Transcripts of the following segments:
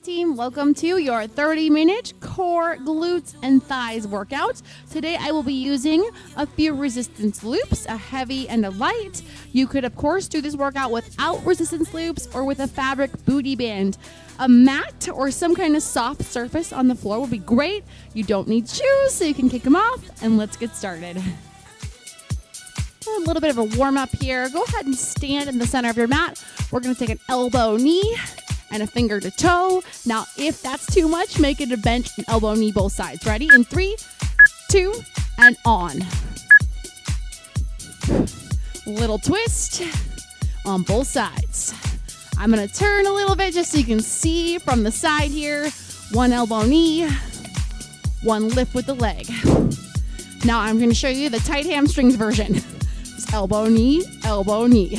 team, welcome to your 30-minute core, glutes, and thighs workout. Today I will be using a few resistance loops, a heavy and a light. You could of course do this workout without resistance loops or with a fabric booty band. A mat or some kind of soft surface on the floor will be great. You don't need shoes, so you can kick them off, and let's get started. A little bit of a warm up here. Go ahead and stand in the center of your mat. We're going to take an elbow, knee, and a finger to toe. Now, if that's too much, make it a bench and elbow, knee, both sides. Ready? In 3, 2, and on. Little twist on both sides. I'm going to turn a little bit just so you can see from the side here. One elbow, knee, one lift with the leg. Now I'm going to show you the tight hamstrings version. Just elbow, knee, elbow, knee.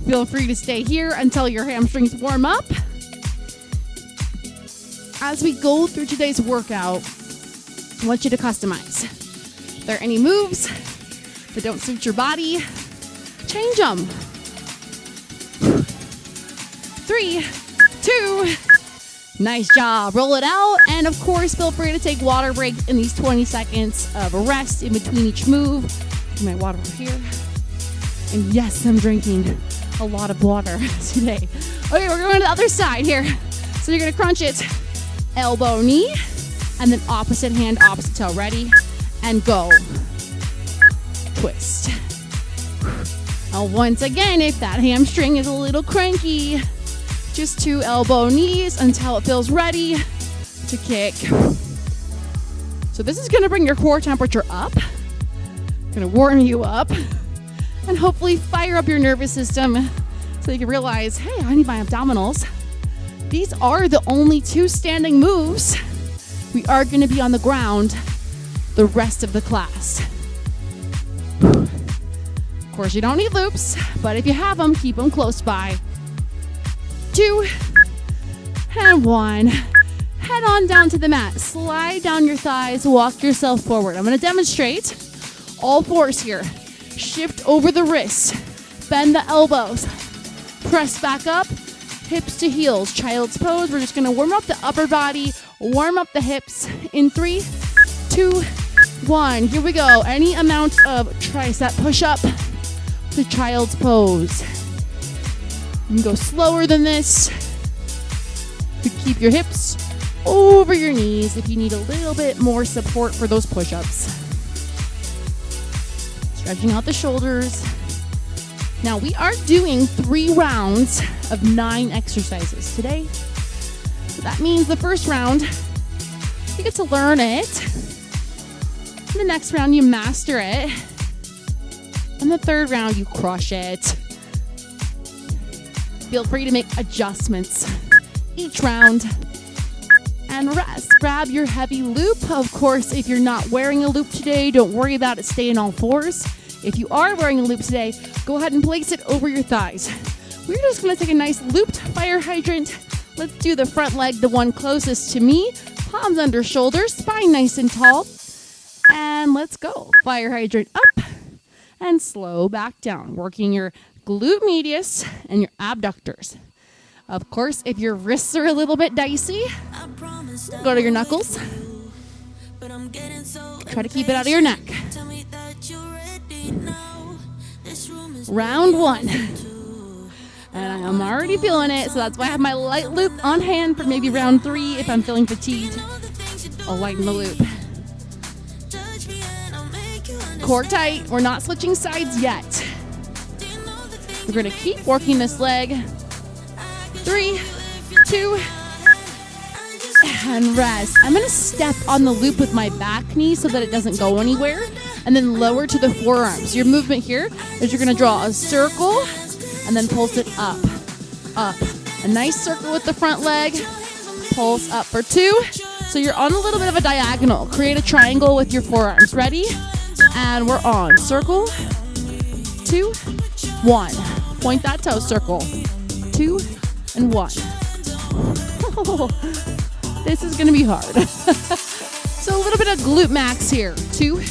Feel free to stay here until your hamstrings warm up. As we go through today's workout, I want you to customize. If there are any moves that don't suit your body, change them. 3, 2, nice job. Roll it out. And of course, feel free to take water breaks in these 20 seconds of rest in between each move. Get my water over here. And yes, I'm drinking a lot of water today. Okay, we're going to the other side here. So you're going to crunch it. Elbow, knee, and then opposite hand, opposite toe. Ready? And go. Twist. Now, once again, if that hamstring is a little cranky, just 2 elbow knees until it feels ready to kick. So this is going to bring your core temperature up. Going to warm you up and hopefully fire up your nervous system so you can realize, hey, I need my abdominals. These are the only 2 standing moves. We are going to be on the ground the rest of the class. Of course, you don't need loops, but if you have them, keep them close by. 2 and 1. Head on down to the mat. Slide down your thighs. Walk yourself forward. I'm going to demonstrate all fours here. Shift over the wrists. Bend the elbows. Press back up. Hips to heels. Child's pose. We're just going to warm up the upper body. Warm up the hips. In 3, 2, 1. Here we go. Any amount of tricep push-up to child's pose. You can go slower than this. You can keep your hips over your knees if you need a little bit more support for those push-ups. Stretching out the shoulders. Now we are doing 3 rounds of 9 exercises today. So that means the first round, you get to learn it. And the next round, you master it. And the third round, you crush it. Feel free to make adjustments each round and rest. Grab your heavy loop. Of course, if you're not wearing a loop today, don't worry about it. Stay in all fours. If you are wearing a loop today, go ahead and place it over your thighs. We're just going to take a nice looped fire hydrant. Let's do the front leg, the one closest to me. Palms under shoulders, spine nice and tall. And let's go. Fire hydrant up and slow back down. Working your glute medius and your abductors. Of course, if your wrists are a little bit dicey, go to your knuckles. Try to keep it out of your neck. Round 1. And I'm already feeling it, so that's why I have my light loop on hand for maybe round 3. If I'm feeling fatigued, I'll lighten the loop. Core tight. We're not switching sides yet. We're going to keep working this leg. 3, 2, and rest. I'm going to step on the loop with my back knee so that it doesn't go anywhere, and then lower to the forearms. Your movement here is you're going to draw a circle and then pulse it up, up. A nice circle with the front leg. Pulse up for 2. So you're on a little bit of a diagonal. Create a triangle with your forearms. Ready? And we're on. Circle. 2, 1. Point that toe. Circle. 2 and 1. This is going to be hard. So a little bit of glute max here. 2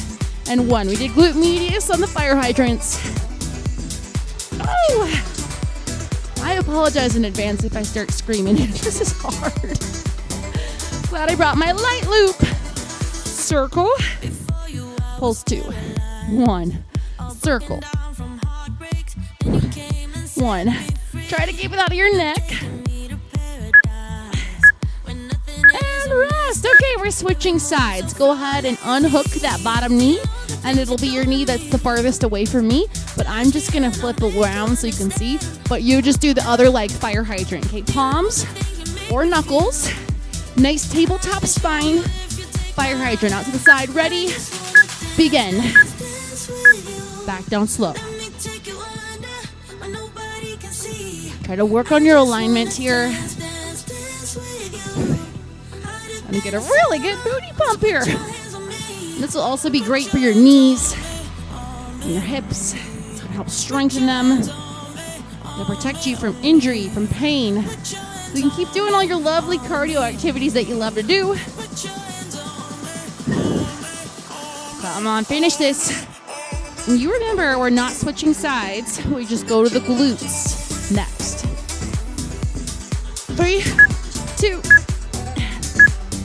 and 1. We did glute medius on the fire hydrants. Oh! I apologize in advance if I start screaming. This is hard. glad I brought my light loop. Circle, pulse 2, 1, circle, 1. Try to keep it out of your neck. And rest. Okay, we're switching sides. Go ahead and unhook that bottom knee, and it'll be your knee that's the farthest away from me, but I'm just gonna flip around so you can see, but you just do the other leg fire hydrant. Okay, palms or knuckles. Nice tabletop spine. Fire hydrant out to the side. Ready? Begin. Back down slow. Try to work on your alignment here. And get a really good booty pump here. This will also be great for your knees and your hips. It's going to help strengthen them. It'll protect you from injury, from pain. So you can keep doing all your lovely cardio activities that you love to do. Come on, finish this. And you remember, we're not switching sides. We just go to the glutes next. 3, 2,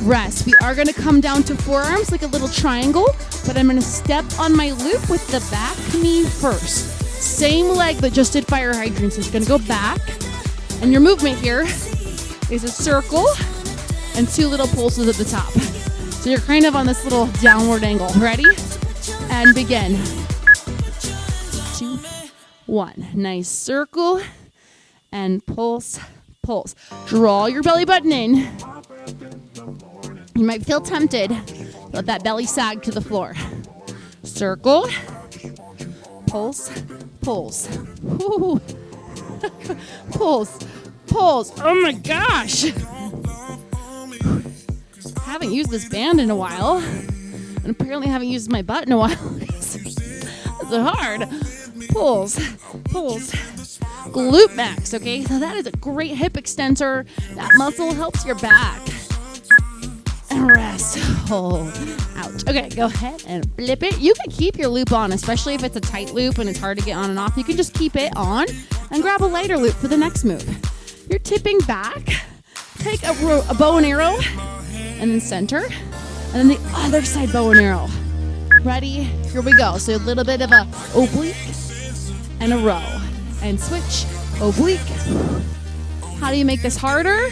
rest. We are going to come down to forearms like a little triangle, but I'm going to step on my loop with the back knee first. Same leg that just did fire hydrants is going to go back. And your movement here is a circle and 2 little pulses at the top. So you're kind of on this little downward angle. Ready? And begin. 2, 1. Nice circle and pulse, pulse. Draw your belly button in. You might feel tempted. Let that belly sag to the floor. Circle, pulse, pulse. Woo. Pulse, pulse. Oh my gosh. Haven't used this band in a while. And apparently haven't used my butt in a while. It's hard. Pulse, pulse. Glute max, okay? So that is a great hip extensor. That muscle helps your back. And rest. Hold. Ouch. Okay, go ahead and flip it. You can keep your loop on, especially if it's a tight loop and it's hard to get on and off. You can just keep it on and grab a lighter loop for the next move. You're tipping back. Take a bow and arrow and then center. And then the other side bow and arrow. Ready? Here we go. So a little bit of a oblique and a row. And switch, oblique. How do you make this harder?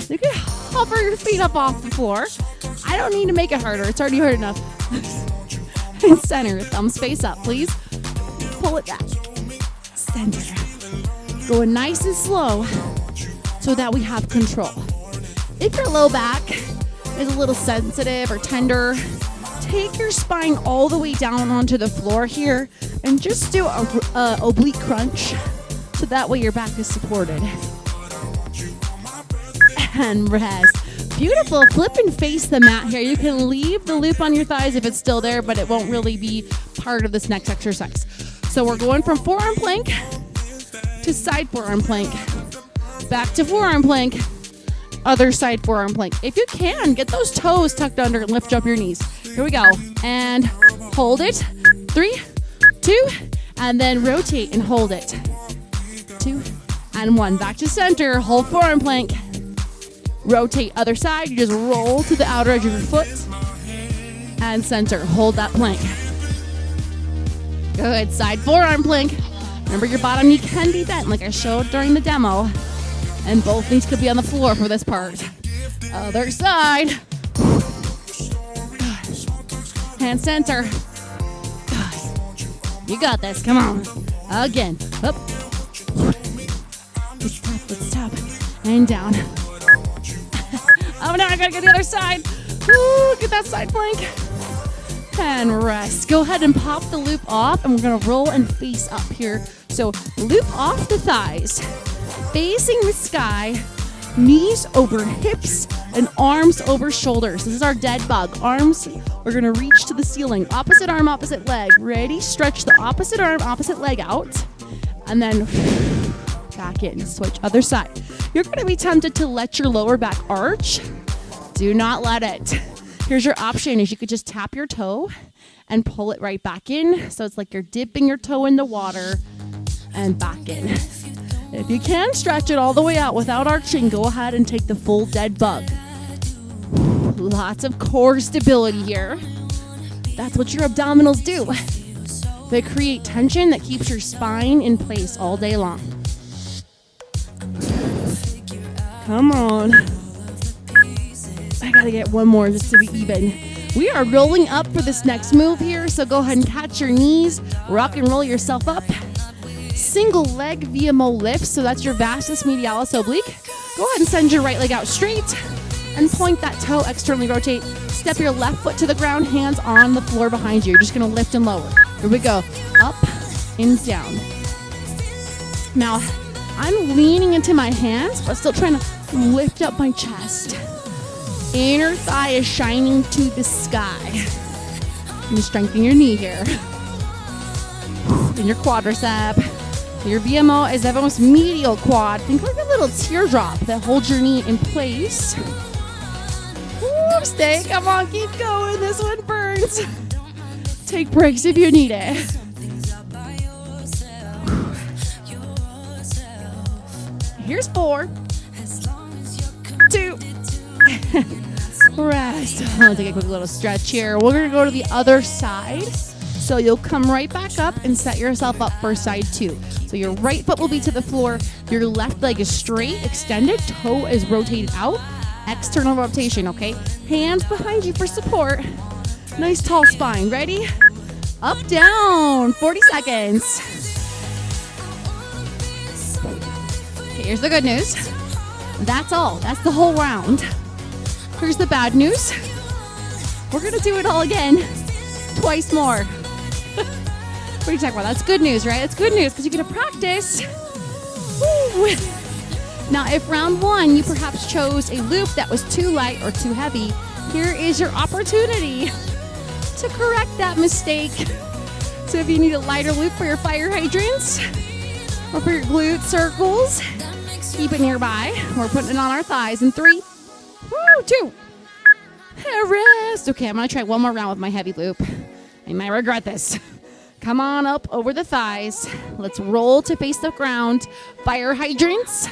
You can hover your feet up off the floor. I don't need to make it harder. It's already hard enough. And center, thumbs face up, please. Pull it back. Center. Going nice and slow so that we have control. If your low back is a little sensitive or tender, take your spine all the way down onto the floor here and just do a oblique crunch so that way your back is supported. And rest. Beautiful. Flip and face the mat here. You can leave the loop on your thighs if it's still there, but it won't really be part of this next exercise. So we're going from forearm plank to side forearm plank. Back to forearm plank. Other side forearm plank. If you can, get those toes tucked under and lift up your knees. Here we go. And hold it. 3, 2, and then rotate and hold it. 2, and 1. Back to center. Hold forearm plank. Rotate other side. You just roll to the outer edge of your foot. And center. Hold that plank. Good. Side forearm plank. Remember, your bottom knee can be bent like I showed during the demo. And both knees could be on the floor for this part. Other side. Hand center. You got this. Come on. Again. Up. Let's tap. And down. Oh, now I gotta get the other side. Ooh, get that side plank. And rest. Go ahead and pop the loop off, and we're gonna roll and face up here. So loop off the thighs, facing the sky, knees over hips, and arms over shoulders. This is our dead bug. Arms, we're gonna reach to the ceiling. Opposite arm, opposite leg. Ready? Stretch the opposite arm, opposite leg out, and then back in. Switch other side. You're gonna be tempted to let your lower back arch. Do not let it. Here's your option is you could just tap your toe and pull it right back in. So it's like you're dipping your toe in the water and back in. If you can stretch it all the way out without arching, go ahead and take the full dead bug. Lots of core stability here. That's what your abdominals do. They create tension that keeps your spine in place all day long. Come on. I gotta get one more just to be even. We are rolling up for this next move here, so go ahead and catch your knees, rock and roll yourself up. Single leg VMO lift, so that's your vastus medialis oblique. Go ahead and send your right leg out straight and point that toe, externally rotate. Step your left foot to the ground, hands on the floor behind you. You're just gonna lift and lower. Here we go, up and down. Now, I'm leaning into my hands, but still trying to lift up my chest. Inner thigh is shining to the sky. And you strengthen your knee here. And your quadricep. Your VMO is the most medial quad. Think like a little teardrop that holds your knee in place. Woo, stay, come on, keep going. This one burns. Take breaks if you need it. Here's 4, 2, rest. I'll take a quick little stretch here. We're gonna go to the other side. So you'll come right back up and set yourself up for side 2. So your right foot will be to the floor. Your left leg is straight, extended. Toe is rotated out. External rotation, okay? Hands behind you for support. Nice tall spine. Ready? Up, down. 40 seconds. Okay, here's the good news. That's all. That's the whole round. Here's the bad news. We're gonna do it all again. Twice more. What are you talking about? That's good news, right? That's good news because you get to practice. Woo. Now, if round 1, you perhaps chose a loop that was too light or too heavy, here is your opportunity to correct that mistake. So if you need a lighter loop for your fire hydrants or for your glute circles, keep it nearby. We're putting it on our thighs in 3, 2, rest. Okay, I'm gonna try one more round with my heavy loop. I might regret this. Come on up over the thighs. Let's roll to face the ground. Fire hydrants.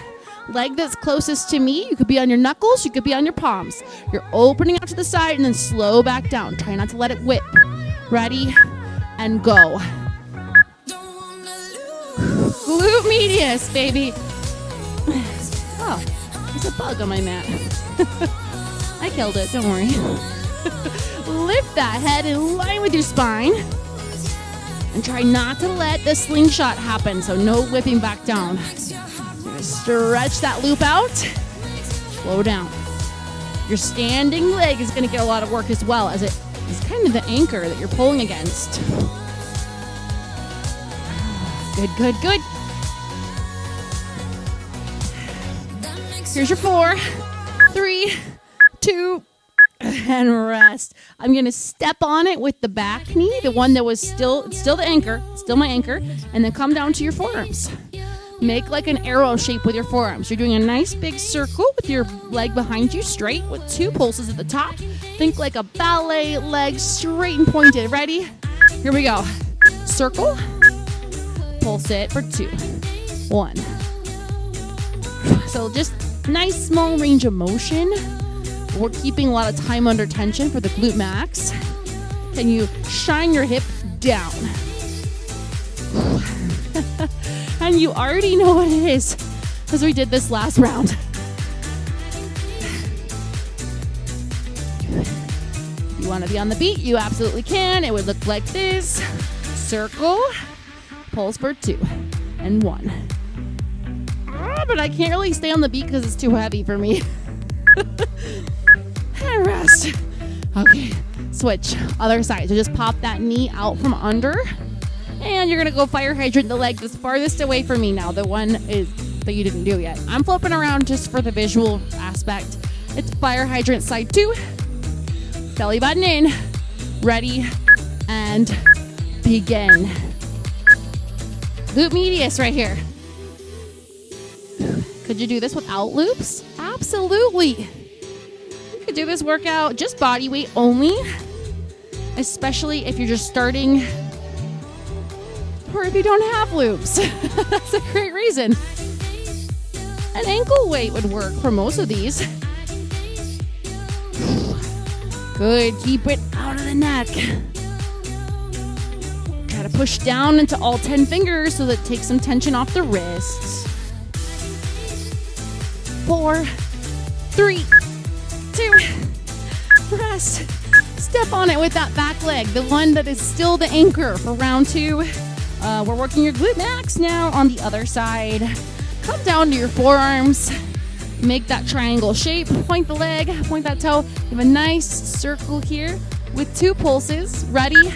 Leg that's closest to me. You could be on your knuckles. You could be on your palms. You're opening out to the side and then slow back down. Try not to let it whip. Ready? And go. Glute medius, baby. Oh, there's a bug on my mat. I killed it, don't worry. Lift that head in line with your spine. And try not to let the slingshot happen, so no whipping back down. Stretch that loop out. Slow down. Your standing leg is going to get a lot of work as well, as it is kind of the anchor that you're pulling against. Good, good, good. Here's your 4, 3, 2, and rest. I'm going to step on it with the back knee, the one that was still the anchor, still my anchor, and then come down to your forearms. Make like an arrow shape with your forearms. You're doing a nice big circle with your leg behind you straight with 2 pulses at the top. Think like a ballet leg, straight and pointed. Ready? Here we go. Circle. Pulse it for 2, 1. So just nice small range of motion. We're keeping a lot of time under tension for the glute max. Can you shine your hip down? And you already know what it is because we did this last round. If you want to be on the beat, you absolutely can. It would look like this. Circle, pulse for 2 and 1. But I can't really stay on the beat because it's too heavy for me. And rest. Okay, switch. Other side. So just pop that knee out from under. And you're going to go fire hydrant the leg that's farthest away from me now. The one is that you didn't do yet. I'm flipping around just for the visual aspect. It's fire hydrant side 2. Belly button in. Ready. And begin. Glute medius right here. Could you do this without loops? Absolutely. You could do this workout just body weight only, especially if you're just starting or if you don't have loops. That's a great reason. An ankle weight would work for most of these. Good. Keep it out of the neck. Gotta push down into all 10 fingers so that it takes some tension off the wrists. 4, 3, 2, rest. Step on it with that back leg, the one that is still the anchor for round 2. We're working your glute max now on the other side. Come down to your forearms. Make that triangle shape. Point the leg, point that toe. You have a nice circle here with 2 pulses. Ready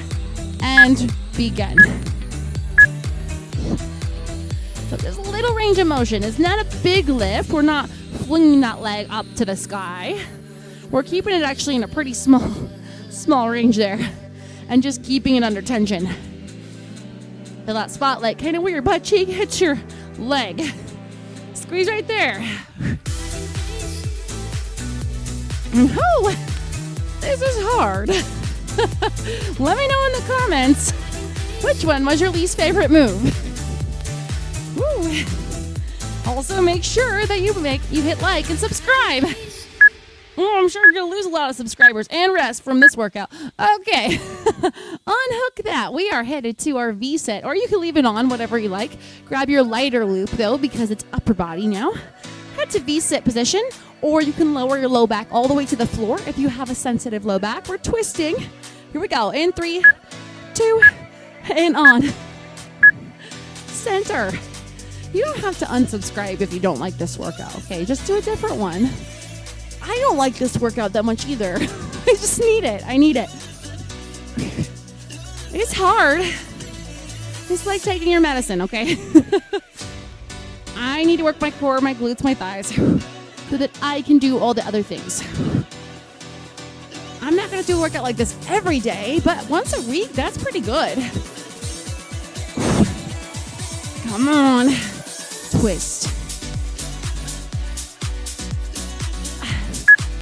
and begin. So there's a little range of motion. It's not a big lift. We're not flinging that leg up to the sky. We're keeping it actually in a pretty small range there and just keeping it under tension. Feel that spotlight kind of where your butt cheek hits your leg. Squeeze right there. Oh, this is hard. Let me know in the comments which one was your least favorite move. Woo. Also, make sure that you hit like and subscribe. I'm sure you're gonna lose a lot of subscribers and rest from this workout. Okay, unhook that. We are headed to our V set, or you can leave it on, whatever you like. Grab your lighter loop though, because it's upper body now. Head to V sit position, or you can lower your low back all the way to the floor if you have a sensitive low back. We're twisting. Here we go. In 3, 2, and on. Center. You don't have to unsubscribe if you don't like this workout, okay? Just do a different one. I don't like this workout that much either. I just need it. I need it. It's hard. It's like taking your medicine, okay? I need to work my core, my glutes, my thighs, so that I can do all the other things. I'm not going to do a workout like this every day, but once a week, that's pretty good. Come on. Twist.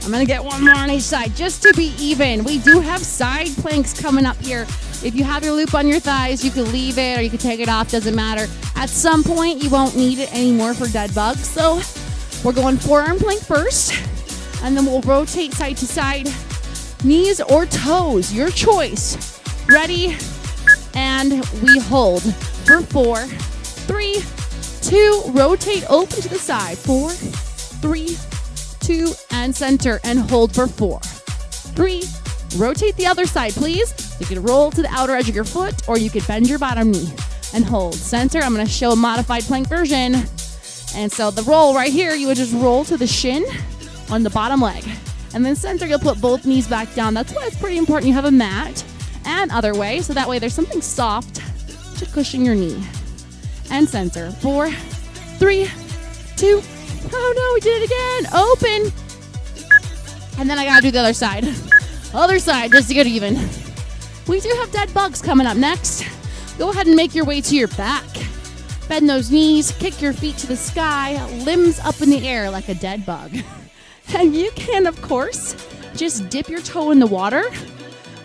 I'm going to get one more on each side just to be even. We do have side planks coming up here. If you have your loop on your thighs, you can leave it or you can take it off. Doesn't matter. At some point, you won't need it anymore for dead bugs. So we're going forearm plank first, and then we'll rotate side to side. Knees or toes, your choice. Ready? And we hold for 4, 3, 2. Rotate open to the side. 4, 3, 2, and center, and hold for 4, 3. Rotate the other side, please. You can roll to the outer edge of your foot, or you could bend your bottom knee and hold. Center, I'm going to show a modified plank version. And so the roll right here, you would just roll to the shin on the bottom leg. And then center, you'll put both knees back down. That's why it's pretty important you have a mat. And other way, so that way there's something soft to cushion your knee. And center. 4, 3, 2. Oh no, we did it again. Open. And then I gotta do the other side. Other side, just to get even. We do have dead bugs coming up next. Go ahead and make your way to your back. Bend those knees, kick your feet to the sky, limbs up in the air like a dead bug. And you can, of course, just dip your toe in the water.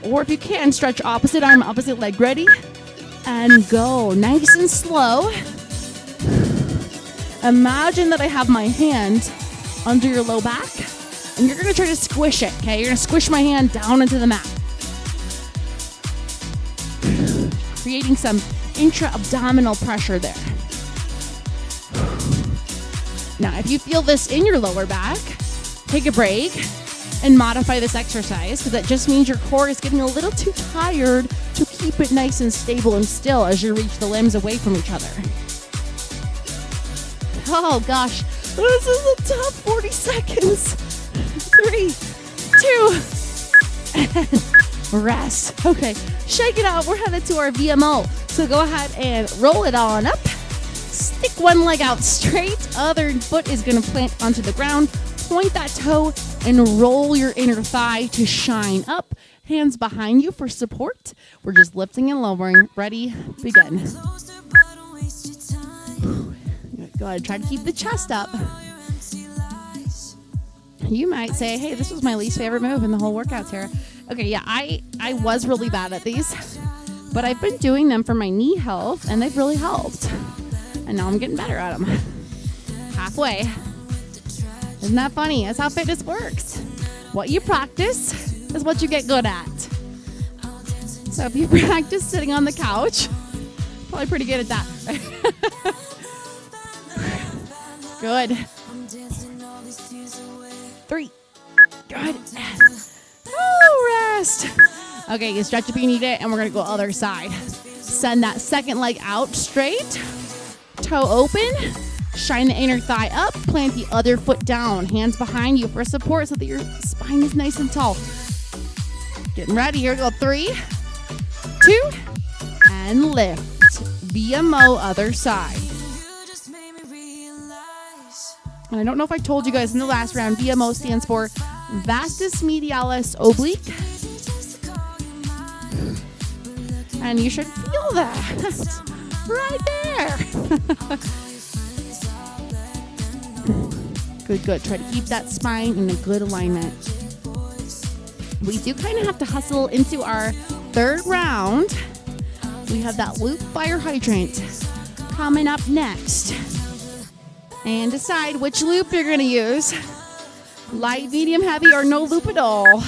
Or if you can, stretch opposite arm, opposite leg. Ready? And go. Nice and slow. Imagine that I have my hand under your low back, and you're going to try to squish it, okay? You're going to squish my hand down into the mat. Creating some intra-abdominal pressure there. Now, if you feel this in your lower back, take a break and modify this exercise, because that just means your core is getting a little too tired to keep it nice and stable and still as you reach the limbs away from each other. Oh gosh, this is a tough 40 seconds. 3, 2, and rest. Okay, shake it out. We're headed to our VMO. So go ahead and roll it on up. Stick one leg out straight. Other foot is going to plant onto the ground. Point that toe and roll your inner thigh to shine up. Hands behind you for support. We're just lifting and lowering. Ready? Begin. Go ahead, try to keep the chest up. You might say, hey, this was my least favorite move in the whole workout, Tara. Okay, yeah, I was really bad at these, but I've been doing them for my knee health, and they've really helped. And now I'm getting better at them. Halfway. Isn't that funny? That's how fitness works. What you practice is what you get good at. So if you practice sitting on the couch, probably pretty good at that. Good. 3. Good. Rest. Okay, you stretch if you need it, and we're going to go other side. Send that second leg out straight. Toe open. Shine the inner thigh up. Plant the other foot down. Hands behind you for support so that your spine is nice and tall. Getting ready. Here we go. 3, 2, and lift. VMO other side. And I don't know if I told you guys in the last round, VMO stands for vastus medialis oblique. And you should feel that right there. Good. Try to keep that spine in a good alignment. We do kind of have to hustle into our third round. We have that loop fire hydrant coming up next. And decide which loop you're going to use. Light, medium, heavy, or no loop at all.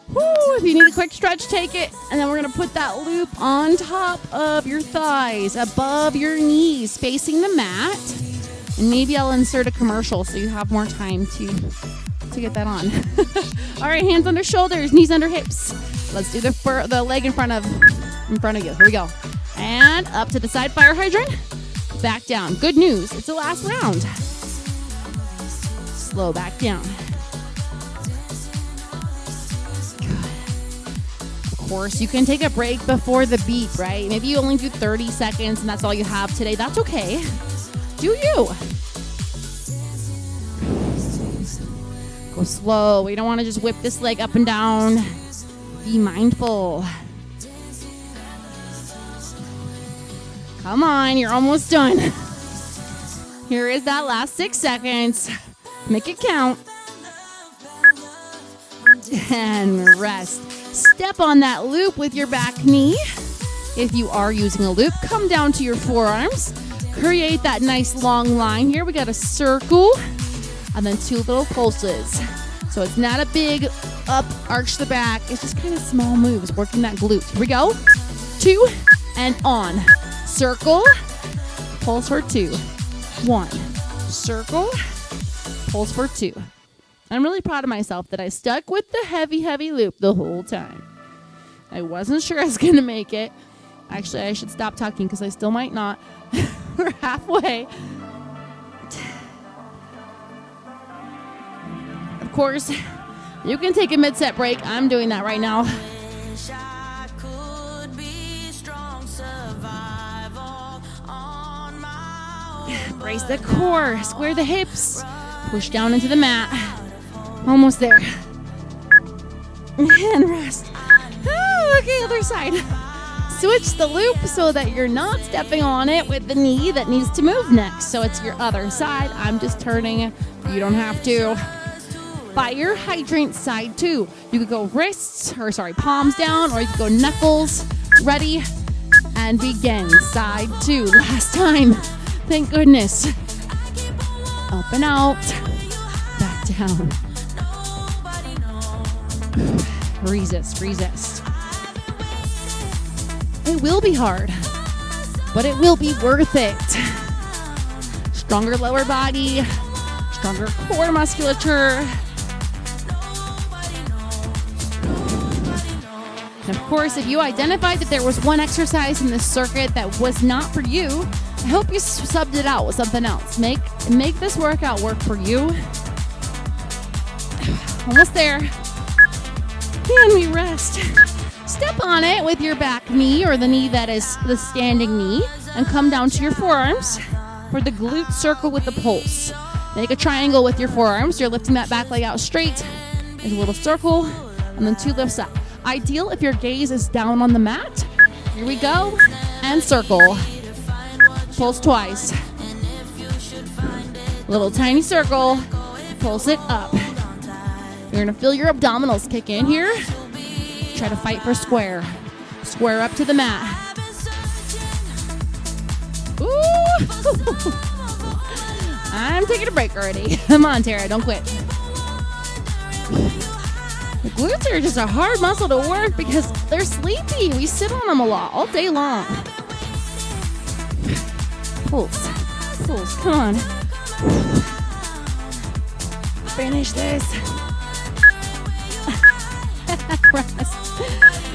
Woo, if you need a quick stretch, take it. And then we're going to put that loop on top of your thighs, above your knees, facing the mat. And maybe I'll insert a commercial so you have more time to get that on. All right, hands under shoulders, knees under hips. Let's do the leg in front of you. Here we go. And up to the side, fire hydrant. Back down. Good news. It's the last round. Slow back down. Of course, you can take a break before the beat, right? Maybe you only do 30 seconds and that's all you have today. That's okay. Do you? Go slow. We don't want to just whip this leg up and down. Be mindful. Come on, you're almost done. Here is that last 6 seconds. Make it count. And rest. Step on that loop with your back knee. If you are using a loop, come down to your forearms. Create that nice long line. Here we got a circle and then 2 little pulses. So it's not a big up, arch the back. It's just kind of small moves, working that glute. Here we go. 2 and on. Circle, pulse for 2. 1. Circle, pulse for 2. I'm really proud of myself that I stuck with the heavy loop the whole time. I wasn't sure I was going to make it. Actually, I should stop talking because I still might not. We're halfway. Of course, you can take a mid-set break. I'm doing that right now. Brace the core, square the hips, push down into the mat. Almost there. And rest. Okay, other side. Switch the loop so that you're not stepping on it with the knee that needs to move next. So it's your other side. I'm just turning. You don't have to. Fire hydrant side 2. You could go palms down, or you could go knuckles. Ready? And begin. Side 2. Last time. Thank goodness. Up and out. Back down. Resist. It will be hard, but it will be worth it. Stronger lower body, stronger core musculature. And of course, if you identified that there was one exercise in this circuit that was not for you, I hope you subbed it out with something else. Make this workout work for you. Almost there. And we rest. Step on it with your back knee, or the knee that is the standing knee, and come down to your forearms for the glute circle with the pulse. Make a triangle with your forearms. You're lifting that back leg out straight. There's a little circle, and then 2 lifts up. Ideal if your gaze is down on the mat. Here we go. And circle. Pulse twice. Little tiny circle. Pulse it up. You're going to feel your abdominals kick in here. Try to fight for square. Square up to the mat. Ooh. I'm taking a break already. Come on, Tara, don't quit. The glutes are just a hard muscle to work because they're sleepy. We sit on them a lot, all day long. Pulls, come on. Finish this. Rest.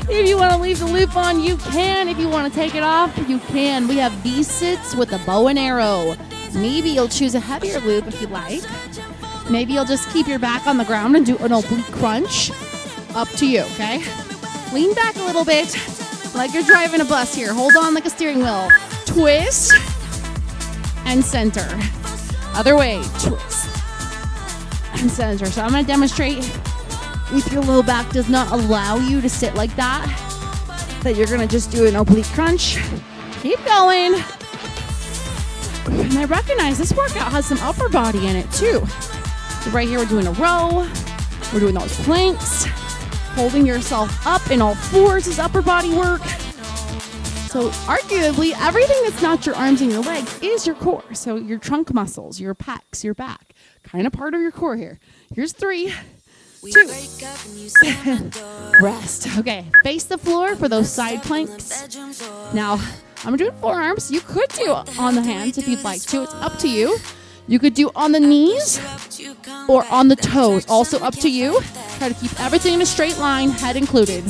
If you want to leave the loop on, you can. If you want to take it off, you can. We have V-sits with a bow and arrow. Maybe you'll choose a heavier loop if you like. Maybe you'll just keep your back on the ground and do an oblique crunch. Up to you, okay? Lean back a little bit like you're driving a bus here. Hold on like a steering wheel. Twist and center. Other way, twist and center. So I'm going to demonstrate. If your low back does not allow you to sit like that you're gonna just do an oblique crunch. Keep going. And I recognize this workout has some upper body in it too. So right here we're doing a row. We're doing those planks. Holding yourself up in all fours is upper body work. So arguably everything that's not your arms and your legs is your core. So your trunk muscles, your pecs, your back, kind of part of your core here. Here's 3, 2, rest. Okay, face the floor for those side planks. Now, I'm doing forearms. You could do on the hands if you'd like to. It's up to you. You could do on the knees or on the toes. Also up to you. Try to keep everything in a straight line, head included.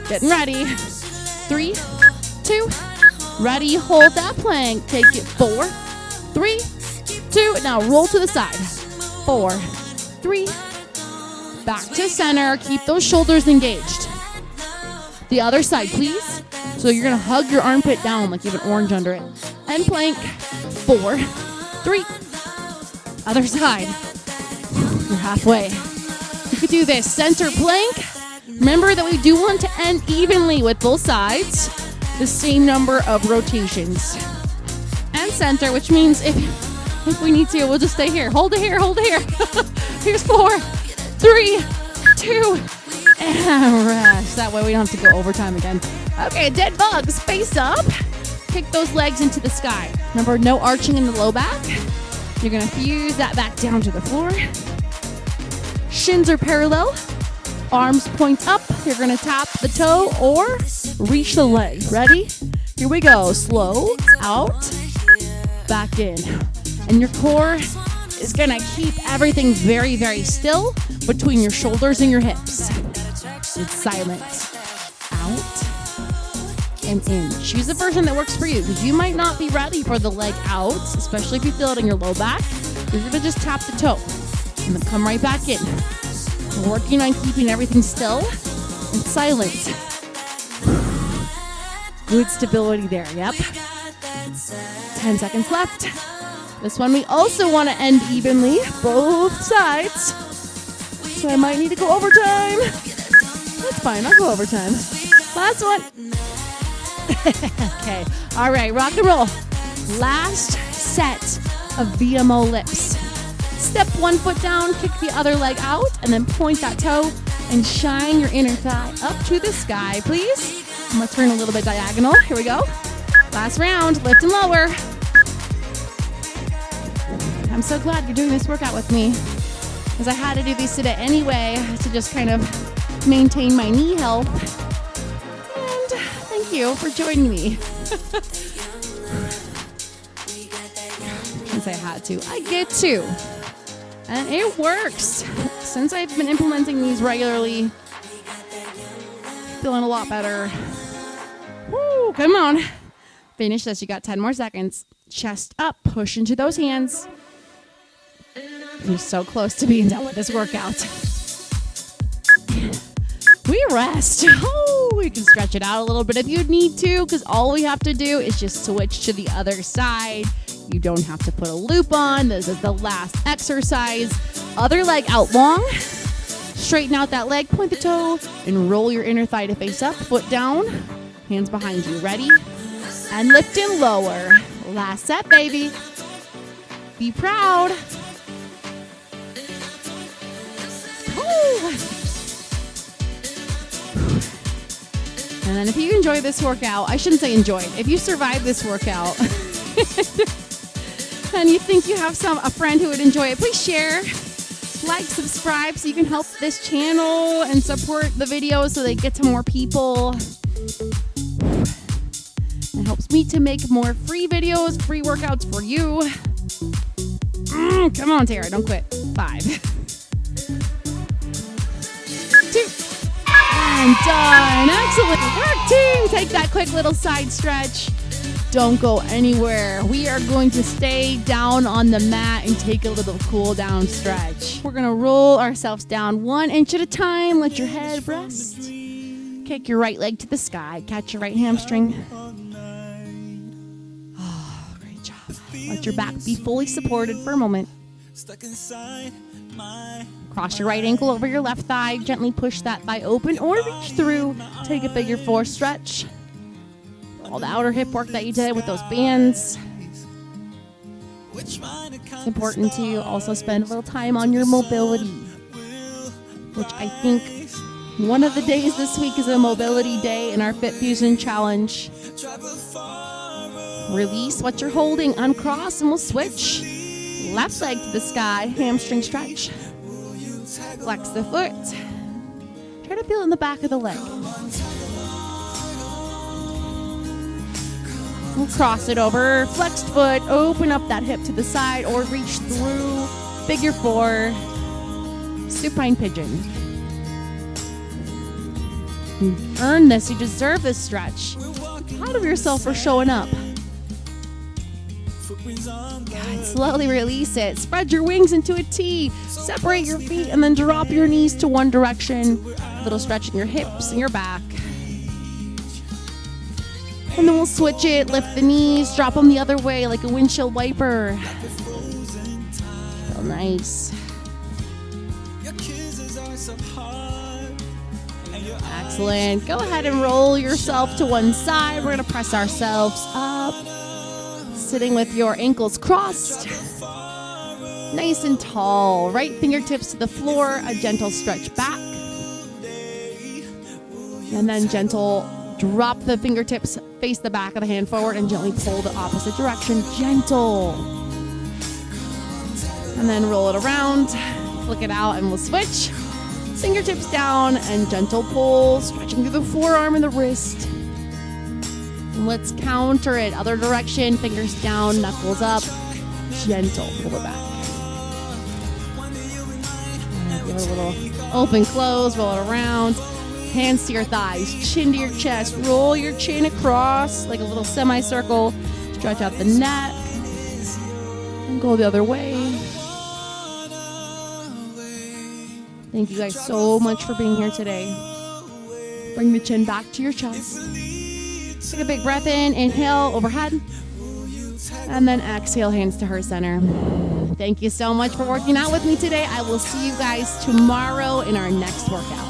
Getting ready. 3, 2, ready. Hold that plank. Take it 4, 3, 2. Now roll to the side. 4, 3, back to center. Keep those shoulders engaged. The other side, please. So you're going to hug your armpit down like you have an orange under it. And plank. 4, 3. Other side. You're halfway. You could do this. Center plank. Remember that we do want to end evenly with both sides. The same number of rotations. And center, which means if we need to, we'll just stay here. Hold it here. Hold it here. Here's 4, 3, 2, and rest. That way we don't have to go overtime again. Okay, dead bugs, face up. Kick those legs into the sky. Remember, no arching in the low back. You're gonna fuse that back down to the floor. Shins are parallel. Arms point up. You're gonna tap the toe or reach the leg. Ready? Here we go. Slow, out, back in. And your core is gonna keep everything very, very still between your shoulders and your hips. It's silent. Out and in. Choose the version that works for you because you might not be ready for the leg out, especially if you feel it in your low back. You're gonna just tap the toe and then come right back in. We're working on keeping everything still and silent. Good stability there, yep. 10 seconds left. This one we also want to end evenly, both sides. So I might need to go overtime. That's fine, I'll go overtime. Last one. Okay, all right, rock and roll. Last set of VMO lifts. Step one foot down, kick the other leg out, and then point that toe and shine your inner thigh up to the sky, please. I'm gonna turn a little bit diagonal. Here we go. Last round, lift and lower. I'm so glad you're doing this workout with me because I had to do these today anyway to just kind of maintain my knee health. And thank you for joining me. Since I had to, I get to. And it works. Since I've been implementing these regularly, feeling a lot better. Woo, come on. Finish this. You got 10 more seconds. Chest up. Push into those hands. You're so close to being done with this workout. We rest. Oh, we can stretch it out a little bit if you need to, because all we have to do is just switch to the other side. You don't have to put a loop on. This is the last exercise. Other leg out long. Straighten out that leg, point the toe, and roll your inner thigh to face up. Foot down, hands behind you. Ready? And lift and lower. Last set, baby. Be proud. Woo. And then if you enjoy this workout, I shouldn't say enjoy. If you survive this workout and you think you have a friend who would enjoy it, please share. like, subscribe so you can help this channel and support the videos so they get to more people. It helps me to make more free videos, free workouts for you. Come on, Tara, don't quit. 5, 2, and done. Excellent work, team. Take that quick little side stretch. Don't go anywhere. We are going to stay down on the mat and take a little cool down stretch. We're gonna roll ourselves down 1 inch at a time. Let your head rest. Kick your right leg to the sky. Catch your right hamstring. Oh, great job. Let your back be fully supported for a moment. Cross your right ankle over your left thigh. Gently push that thigh open or reach through. Take a figure 4 stretch. All the outer hip work that you did with those bands. It's important to also spend a little time on your mobility, which I think one of the days this week is a mobility day in our Fit Fusion Challenge. Release what you're holding, uncross, and we'll switch. Left leg to the sky, hamstring stretch. Flex the foot. Try to feel it in the back of the leg. We'll cross it over, flexed foot, open up that hip to the side or reach through, figure 4, supine pigeon. You earned this, you deserve this stretch. Be proud of yourself for showing up. Good. Slowly release it. Spread your wings into a T. Separate your feet and then drop your knees to one direction. A little stretch in your hips and your back. And then we'll switch it, lift the knees, drop them the other way like a windshield wiper. Feel nice. Excellent. Go ahead and roll yourself to one side. We're going to press ourselves up. Sitting with your ankles crossed. Nice and tall. Right fingertips to the floor. A gentle stretch back. And then gentle drop the fingertips, face the back of the hand forward, and gently pull the opposite direction. Gentle. And then roll it around, flick it out, and we'll switch. Fingertips down and gentle pull, stretching through the forearm and the wrist. And let's counter it. Other direction, fingers down, knuckles up. Gentle, pull it back. And give it a little open, close, roll it around. Hands to your thighs, chin to your chest. Roll your chin across like a little semicircle. Stretch out the neck. And go the other way. Thank you guys so much for being here today. Bring the chin back to your chest. Take a big breath in. Inhale, overhead. And then exhale, hands to heart center. Thank you so much for working out with me today. I will see you guys tomorrow in our next workout.